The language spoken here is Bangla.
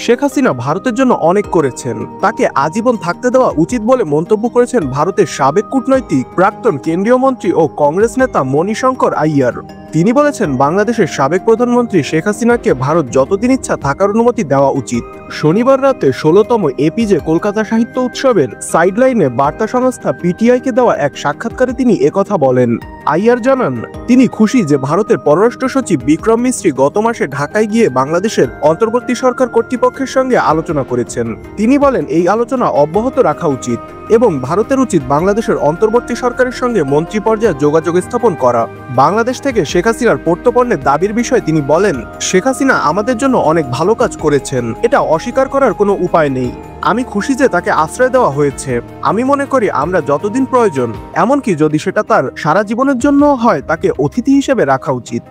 শেখ হাসিনা ভারতের জন্য অনেক করেছেন, তাকে আজীবন থাকতে দেওয়া উচিত বলে মন্তব্য করেছেন ভারতের সাবেক কূটনৈতিক, প্রাক্তন কেন্দ্রীয় মন্ত্রী ও কংগ্রেস নেতা মণিশঙ্কর আইয়ার। তিনি বলেছেন, বাংলাদেশের সাবেক প্রধানমন্ত্রী শেখ হাসিনাকে ভারত যতদিন ইচ্ছা থাকার অনুমতি দেওয়া উচিত। শনিবার রাতে ১৬তম এপিজে কলকাতা সাহিত্য উৎসবের সাইডলাইনে বার্তা সংস্থা পিটিআইকে দেওয়া এক সাক্ষাৎকারে তিনি একথা বলেন। আইয়ার জানান, তিনি খুশি যে ভারতের পররাষ্ট্র সচিব বিক্রম মিশ্রি গত মাসে ঢাকায় গিয়ে বাংলাদেশের অন্তর্বর্তী সরকার কর্তৃপক্ষের সঙ্গে আলোচনা করেছেন। তিনি বলেন, এই আলোচনা অব্যাহত রাখা উচিত এবং ভারতের উচিত বাংলাদেশের অন্তর্বর্তী সরকারের সঙ্গে মন্ত্রী পর্যায়ে যোগাযোগ স্থাপন করা। বাংলাদেশ থেকে শেখ হাসিনার প্রত্যর্পণের দাবির বিষয়ে তিনি বলেন, শেখ হাসিনা আমাদের জন্য অনেক ভালো কাজ করেছেন, এটা অস্বীকার করার কোনো উপায় নেই। আমি খুশি যে তাকে আশ্রয় দেওয়া হয়েছে। আমি মনে করি আমরা যতদিন প্রয়োজন, এমনকি যদি সেটা তার সারা জীবনের জন্য হয়, তাকে অতিথি হিসেবে রাখা উচিত।